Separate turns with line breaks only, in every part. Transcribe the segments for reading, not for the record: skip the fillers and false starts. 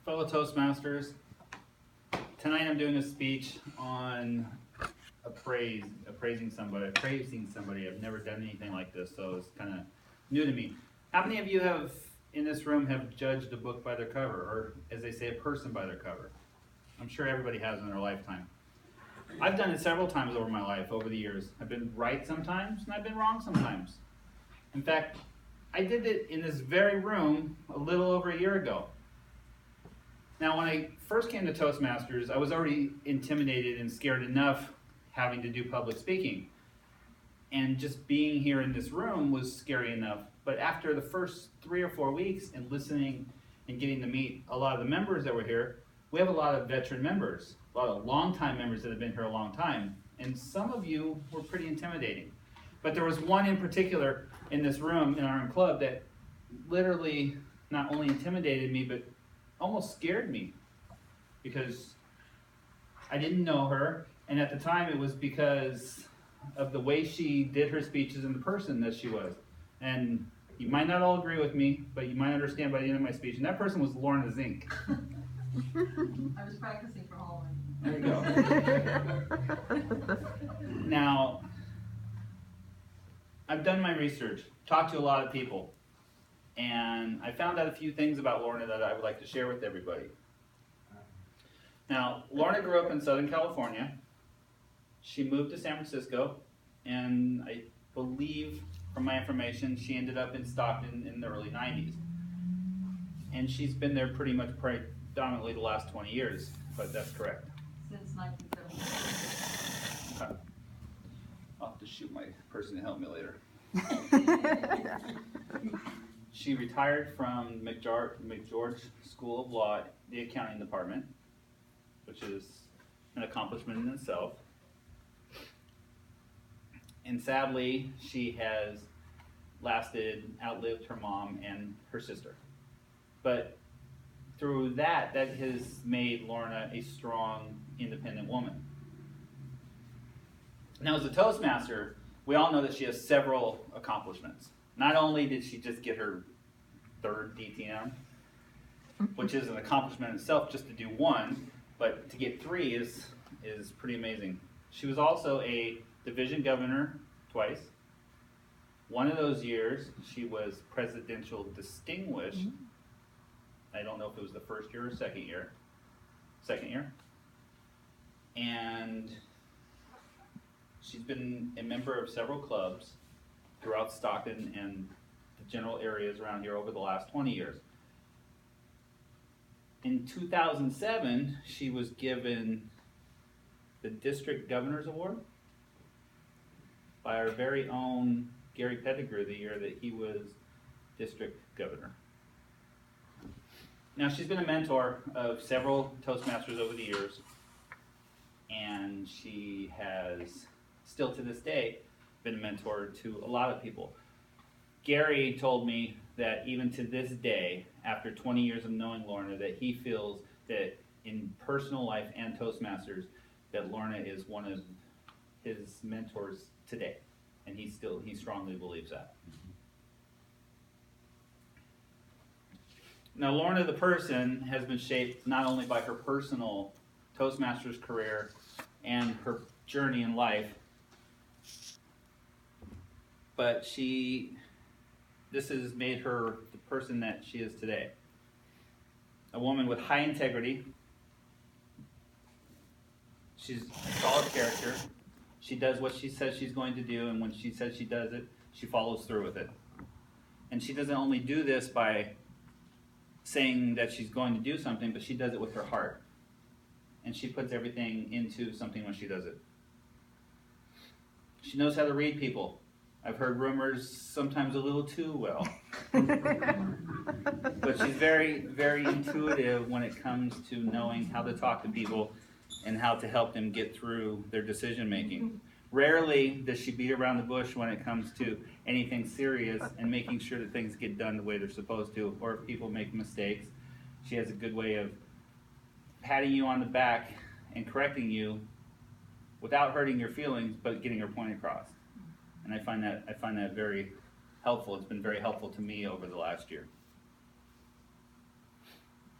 Fellow Toastmasters, tonight I'm doing a speech on praising somebody. I've never done anything like this, so it's kind of new to me. How many of you have, in this room, have judged a book by their cover, or as they say, a person by their cover? I'm sure everybody has in their lifetime. I've done it several times over my life, over the years. I've been right sometimes, and I've been wrong sometimes. In fact, I did it in this very room a little over a year ago. Now, when I first came to Toastmasters, I was already intimidated and scared enough having to do public speaking. And just being here in this room was scary enough. But after the first 3 or 4 weeks and listening and getting to meet a lot of the members that were here, we have a lot of veteran members, a lot of longtime members that have been here a long time. And some of you were pretty intimidating. But there was one in particular in this room, in our own club, that literally not only intimidated me, but almost scared me, because I didn't know her, and at the time it was because of the way she did her speeches and the person that she was. And you might not all agree with me, but you might understand by the end of my speech, and that person was Lorna Zink.
I was practicing for Halloween.
There you go. Now, I've done my research, talked to a lot of people, and I found out a few things about Lorna that I would like to share with everybody. Now, Lorna grew up in Southern California. She moved to San Francisco, and I believe, from my information, she ended up in Stockton in the early 90s. And she's been there pretty much predominantly the last 20 years, but that's correct.
Since 1970.
Okay. I'll have to shoot my person to help me later. She retired from McGeorge School of Law, the accounting department, which is an accomplishment in itself. And sadly, she has outlived her mom and her sister. But through that has made Lorna a strong, independent woman. Now, as a Toastmaster, we all know that she has several accomplishments. Not only did she just get her third DTM, which is an accomplishment in itself just to do one, but to get 3 is pretty amazing. She was also a division governor twice. One of those years, she was presidential distinguished. I don't know if it was the first year or second year. Second year. And she's been a member of several clubs throughout Stockton and the general areas around here over the last 20 years. In 2007, she was given the District Governor's Award by our very own Gary Pettigrew the year that he was District Governor. Now, she's been a mentor of several Toastmasters over the years, and she has, still to this day, been a mentor to a lot of people. Gary told me that even to this day, after 20 years of knowing Lorna, that he feels that in personal life and Toastmasters, that Lorna is one of his mentors today. And he strongly believes that. Now, Lorna the person has been shaped not only by her personal Toastmasters career and her journey in life, but this has made her the person that she is today. A woman with high integrity. She's a solid character. She does what she says she's going to do, and when she says she does it, she follows through with it. And she doesn't only do this by saying that she's going to do something, but she does it with her heart. And she puts everything into something when she does it. She knows how to read people. I've heard rumors sometimes a little too well. But she's very, very intuitive when it comes to knowing how to talk to people and how to help them get through their decision making. Rarely does she beat around the bush when it comes to anything serious and making sure that things get done the way they're supposed to, or if people make mistakes. She has a good way of patting you on the back and correcting you without hurting your feelings, but getting her point across. And I find that very helpful. It's been very helpful to me over the last year.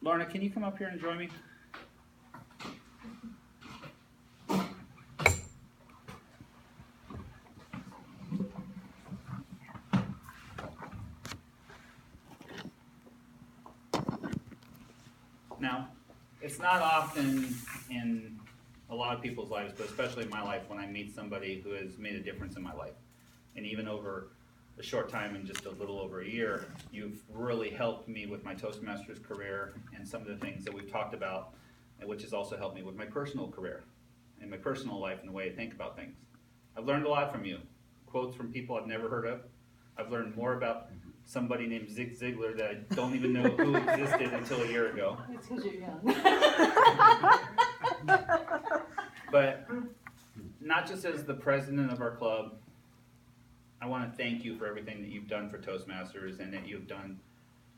Lorna, can you come up here and join me? Now, it's not often in a lot of people's lives, but especially in my life, when I meet somebody who has made a difference in my life. And even over a short time, in just a little over a year, you've really helped me with my Toastmasters career and some of the things that we've talked about, and which has also helped me with my personal career and my personal life and the way I think about things. I've learned a lot from you. Quotes from people I've never heard of. I've learned more about somebody named Zig Ziglar that I don't even know who existed until a year ago.
It's because you're young.
But not just as the president of our club, I want to thank you for everything that you've done for Toastmasters and that you've done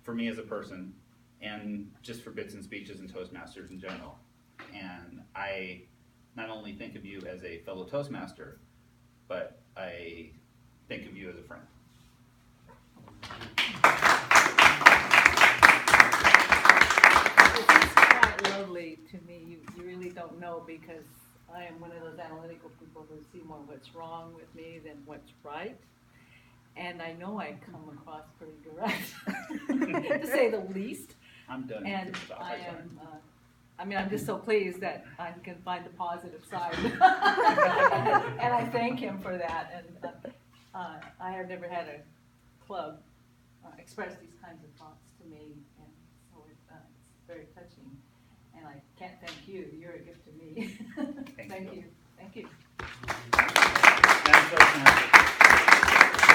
for me as a person, and just for Bits and Speeches and Toastmasters in general. And I not only think of you as a fellow Toastmaster, but I think of you as a friend.
It's quite lovely to me. You really don't know, because I am one of those analytical people who see more what's wrong with me than what's right. And I know I come across pretty direct, to say the least.
I'm done.
And
Stop.
I am, I'm just so pleased that I can find the positive side. And I thank him for that. And I have never had a club express these kinds of thoughts to me, and so it's very touching. And I can't thank you. You're a gift to me.
Thank you.
Thank you.
Madam Toastmaster.